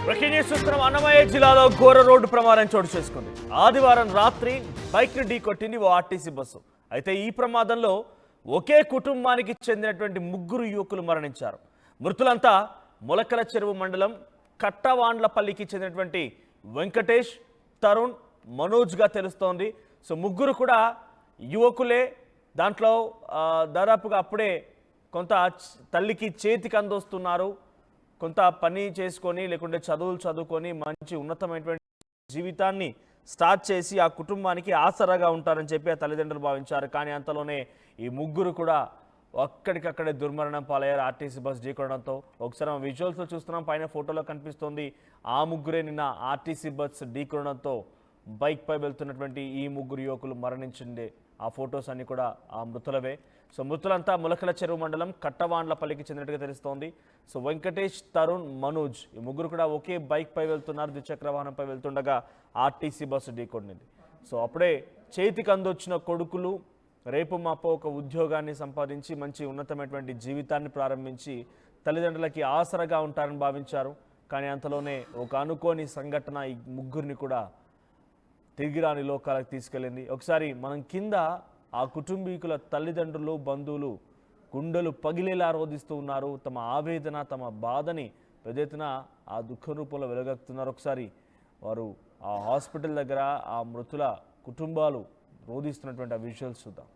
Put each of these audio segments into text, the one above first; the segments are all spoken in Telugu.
బ్రేకింగ్ న్యూస్ చూస్తున్నాం. అన్నమయ్య జిల్లాలో ఘోర రోడ్డు ప్రమాదం చోటు చేసుకుంది. ఆదివారం రాత్రి బైక్ ని ఢీకొట్టింది ఓ ఆర్టీసీ బస్సు. అయితే ఈ ప్రమాదంలో ఒకే కుటుంబానికి చెందినటువంటి 3 యువకులు మరణించారు. మృతులంతా మొలకల చెరువు మండలం కట్టవాండ్లపల్లికి చెందినటువంటి వెంకటేష్, తరుణ్, మనోజ్గా తెలుస్తోంది. సో 3 కూడా యువకులే. దాంట్లో దాదాపుగా అప్పుడే కొంత తల్లికి చేతికి అందొస్తున్నారు. కొంత పని చేసుకొని లేకుంటే చదువులు చదువుకొని మంచి ఉన్నతమైనటువంటి జీవితాన్ని స్టార్ట్ చేసి ఆ కుటుంబానికి ఆసరాగా ఉంటారని చెప్పి ఆ తల్లిదండ్రులు భావించారు. కానీ అంతలోనే ఈ 3 కూడా అక్కడికక్కడే దుర్మరణం పాలయ్యారు ఆర్టీసీ బస్ ఢీకొనడంతో. ఒకసారి మనం విజువల్స్లో చూస్తున్నాం, పైన ఫోటోలో కనిపిస్తోంది. ఆ 3 నిన్న ఆర్టీసీ బస్ ఢీకొనడంతో బైక్పై వెళ్తున్నటువంటి ఈ 3 యువకులు మరణించిండే ఆ ఫొటోస్ అన్ని కూడా ఆ మృతులవే. సో మృతులంతా ములకల చెరువు మండలం కట్టవాండ్లపల్లికి చెందినట్టుగా తెలుస్తోంది. సో వెంకటేష్, తరుణ్, మనోజ్ ఈ 3 కూడా ఒకే బైక్ పై వెళ్తున్నారు. ద్విచక్ర వాహనంపై వెళ్తుండగా ఆర్టీసీ బస్సు ఢీకొండింది. సో అప్పుడే చేతికి అందొచ్చిన కొడుకులు రేపు మాపో ఒక ఉద్యోగాన్ని సంపాదించి మంచి ఉన్నతమైనటువంటి జీవితాన్ని ప్రారంభించి తల్లిదండ్రులకి ఆసరగా ఉంటారని భావించారు. కానీ అంతలోనే ఒక అనుకోని సంఘటన ఈ 3 కూడా తిరిగిరాని లోకాలకు తీసుకెళ్ళింది. ఒకసారి మనం కింద ఆ కుటుంబీకుల తల్లిదండ్రులు, బంధువులు గుండెలు పగిలేలా రోధిస్తూ ఉన్నారు. తమ ఆవేదన, తమ బాధని పెద్ద ఎత్తున ఆ దుఃఖ రూపంలో వెలుగక్కుతున్నారు. ఒకసారి వారు ఆ హాస్పిటల్ దగ్గర ఆ మృతుల కుటుంబాలు రోధిస్తున్నటువంటి ఆ విజువల్స్ చూద్దాం.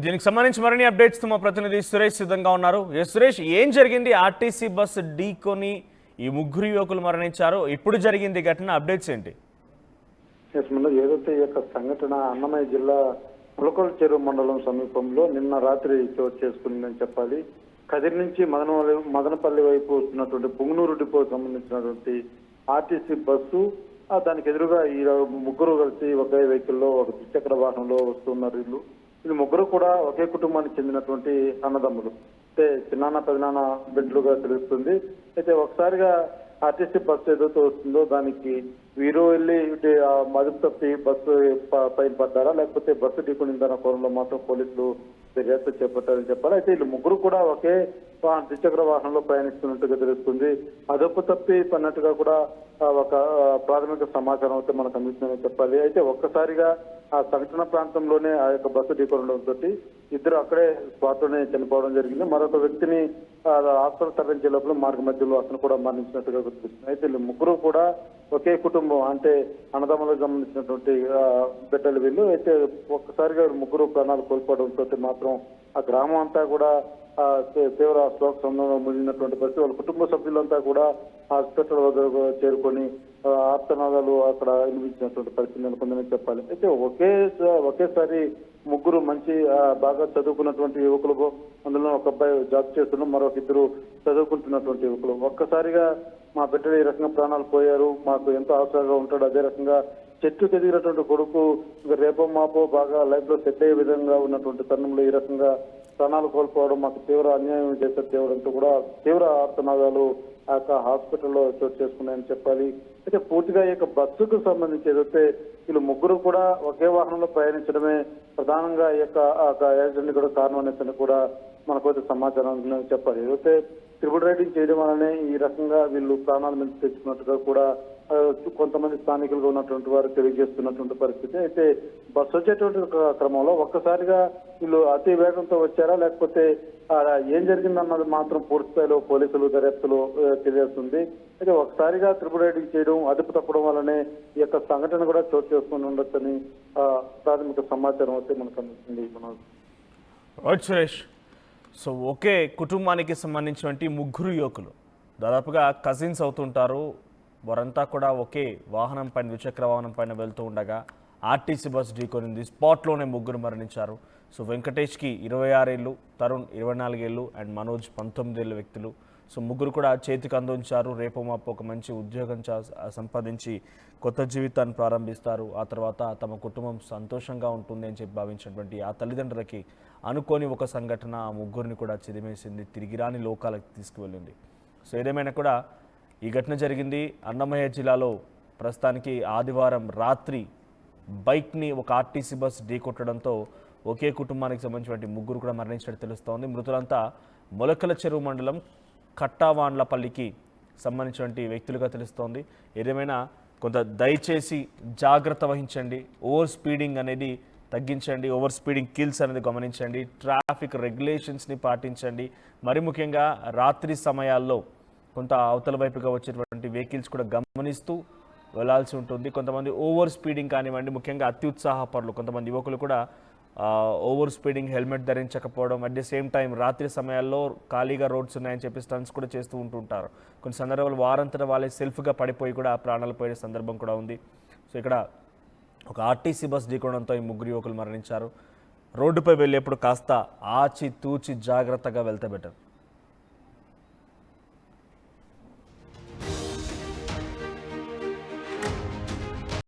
దీనికి సంబంధించి మరిన్ని అప్డేట్స్ మా ప్రతినిధి సురేష్ సిద్ధంగా ఉన్నారు. సురేష్, ఏం జరిగింది? ఆర్టీసీ బస్సు ఢీకొని ఈ 3 యువకులు మరణించారు. ఇప్పుడు జరిగింది ఘటన, అప్డేట్స్ ఏంటి? ఏదైతే ఈ యొక్క సంఘటన అన్నమయ్య జిల్లా ములకల చెరువు మండలం సమీపంలో నిన్న రాత్రి చోటు చేసుకుందని చెప్పాలి. కదిరి నుంచి మదనపల్లి వైపు వస్తున్నటువంటి పుంగనూరు డిపో సంబంధించినటువంటి ఆర్టీసీ బస్సు, దానికి ఎదురుగా ఈ 3 కలిసి ఒకే వెహికల్లో ఒక ద్విచక్ర వాహనంలో వస్తున్నారు. వీళ్ళు 3 కూడా ఒకే కుటుంబానికి చెందినటువంటి అన్నదమ్ములు. అయితే చిన్నాన్న పెదనాన్న బిడ్డలుగా తెలుస్తుంది. అయితే ఒకసారిగా ఆర్టీసీ బస్సు ఏదైతే వస్తుందో దానికి వీరు వెళ్ళి మదుపు తప్పి బస్సు పైన పడ్డారా, లేకపోతే బస్సు ఢీకొనిందన్న కోణంలో మాత్రం పోలీసులు దర్యాప్తు చేపట్టారని చెప్పాలి. అయితే వీళ్ళు 3 కూడా ఒకే ద్విచక్ర వాహనంలో ప్రయాణిస్తున్నట్టుగా తెలుస్తుంది. అదుపు తప్పి పన్నట్టుగా కూడా ఒక ప్రాథమిక సమాచారం అయితే మనకు అందిస్తుందని చెప్పాలి. అయితే ఒక్కసారిగా ఆ సంఘటన ప్రాంతంలోనే ఆ యొక్క బస్సు ఢీకొనడంతో 2 అక్కడే స్పాట్ లోనే చనిపోవడం జరిగింది. మరొక వ్యక్తిని హాస్పిటల్ తరలించే లోపల మార్గ మధ్యలో అతను కూడా మరణించినట్టుగా గుర్తిస్తుంది. అయితే వీళ్ళు 3 కూడా ఒకే కుటుంబం, అంటే అన్నదమ్ములకు సంబంధించినటువంటి బిడ్డలు వీళ్ళు. అయితే ఒక్కసారిగా 3 ప్రాణాలు కోల్పోవడంతో మాత్రం ఆ గ్రామం అంతా కూడా తీవ్ర శోక సందర్భంలో మునిగినటువంటి పరిస్థితి. వాళ్ళ కుటుంబ సభ్యులంతా కూడా హాస్పిటల్ వద్దకు చేరుకొని ఆర్తనాదాలు అక్కడ వినిపించినటువంటి పరిస్థితి నెలకొందని చెప్పాలి. అయితే ఒకేసారి 3 మంచి బాగా చదువుకున్నటువంటి యువకులు, అందులో ఒక అబ్బాయి జాబ్ చేస్తున్న, మరొక 2 చదువుకుంటున్నటువంటి యువకులు. ఒక్కసారిగా మా బిడ్డలు ఈ రకంగా ప్రాణాలు పోయారు, మాకు ఎంతో ఆసరాగా ఉంటాడు, అదే రకంగా చెట్టు ఎదిగినటువంటి కొడుకు రేపో మాపో బాగా లైఫ్ లో సెట్ అయ్యే విధంగా ఉన్నటువంటి తరుణంలో ఈ రకంగా ప్రాణాలు కోల్పోవడం మాకు తీవ్ర అన్యాయం చేసే తేవడంతో కూడా తీవ్ర ఆర్తనాదాలు ఆ యొక్క హాస్పిటల్లో చోటు చేసుకున్నాయని చెప్పాలి. అయితే పూర్తిగా ఈ యొక్క బస్సుకు సంబంధించి ఏదైతే వీళ్ళు 3 కూడా ఒకే వాహనంలో ప్రయాణించడమే ప్రధానంగా ఈ యొక్క యాక్సిడెంట్ కూడా కారణం అనేది కూడా మనకైతే సమాచారం ఉందని చెప్పాలి. ఏదైతే ట్రిపుల్ రైడింగ్ చేయడం వల్లనే ఈ రకంగా వీళ్ళు ప్రాణాల మీద తెచ్చుకున్నట్టుగా కూడా కొంతమంది స్థానికులుగా ఉన్నటువంటి వారు తెలియజేస్తున్నటువంటి పరిస్థితి. అయితే బస్సు వచ్చేటువంటి క్రమంలో ఒక్కసారిగా వీళ్ళు అతి వేగంతో వచ్చారా, లేకపోతే ఏం జరిగిందన్నది మాత్రం పూర్తి స్థాయిలో పోలీసులు దర్యాప్తులో తెలియజేస్తుంది. అయితే ఒకసారిగా ట్రిపుల్ రైడింగ్ చేయడం, అదుపు తప్పడం వల్లనే ఈ యొక్క సంఘటన కూడా చోటు చేసుకుని ఉండొచ్చని ప్రాథమిక సమాచారం అయితే మనకు అందుతుంది. సురేష్, సో ఒకే కుటుంబానికి సంబంధించినటువంటి ముగ్గురు యువకులు దాదాపుగా కజిన్స్ అవుతుంటారు. వారంతా కూడా ఒకే వాహనం పైన, ద్విచక్ర వాహనం పైన వెళ్తూ ఉండగా ఆర్టీసీ బస్ ఢీకొనింది. స్పాట్లోనే ముగ్గురు మరణించారు. సో వెంకటేష్కి 26 ఏళ్ళు, తరుణ్ 24 ఏళ్ళు అండ్ మనోజ్ 19 ఏళ్ళ వ్యక్తులు. సో ముగ్గురు కూడా చేతికి అందించారు. రేపు మాపు ఒక మంచి ఉద్యోగం సంపాదించి కొత్త జీవితాన్ని ప్రారంభిస్తారు. ఆ తర్వాత తమ కుటుంబం సంతోషంగా ఉంటుంది అని చెప్పి భావించినటువంటి ఆ తల్లిదండ్రులకి అనుకోని ఒక సంఘటన ఆ ముగ్గురిని కూడా చిదిమేసింది, తిరిగిరాని లోకాలకు తీసుకువెళ్ళింది. సో ఏదేమైనా కూడా ఈ ఘటన జరిగింది అన్నమయ్య జిల్లాలో. ప్రస్తుతానికి ఆదివారం రాత్రి బైక్ని ఒక ఆర్టీసీ బస్ ఢీకొట్టడంతో ఒకే కుటుంబానికి సంబంధించినటువంటి ముగ్గురు కూడా మరణించినట్టు తెలుస్తోంది. మృతులంతా మొలకల చెరువు మండలం కట్టావాండ్లపల్లికి సంబంధించినటువంటి వ్యక్తులుగా తెలుస్తోంది. ఏదేమైనా కొంత దయచేసి జాగ్రత్త వహించండి. ఓవర్ స్పీడింగ్ అనేది తగ్గించండి. ఓవర్ స్పీడింగ్ కిల్స్ అనేది గమనించండి. ట్రాఫిక్ రెగ్యులేషన్స్ని పాటించండి. మరి ముఖ్యంగా రాత్రి సమయాల్లో కొంత అవతల వైపుగా వచ్చేటువంటి వెహికల్స్ కూడా గమనిస్తూ వెళ్లాల్సి ఉంటుంది. కొంతమంది ఓవర్ స్పీడింగ్ కానివ్వండి, ముఖ్యంగా అత్యుత్సాహపరులు కొంతమంది యువకులు కూడా ఓవర్ స్పీడింగ్, హెల్మెట్ ధరించకపోవడం, అట్ ది సేమ్ టైం రాత్రి సమయాల్లో ఖాళీగా రోడ్స్ ఉన్నాయని చెప్పి స్టంట్స్ కూడా చేస్తూ ఉంటుంటారు. కొన్ని సందర్భాలు వారంతట వాళ్ళే సెల్ఫ్గా పడిపోయి కూడా ప్రాణాలు పోయే సందర్భం కూడా ఉంది. సో ఇక్కడ ఒక ఆర్టీసీ బస్ ఢీకొనడంతో ఈ ముగ్గురు యువకులు మరణించారు. రోడ్డుపై వెళ్ళేప్పుడు కాస్త ఆచి తూచి జాగ్రత్తగా వెళ్తే బెటర్.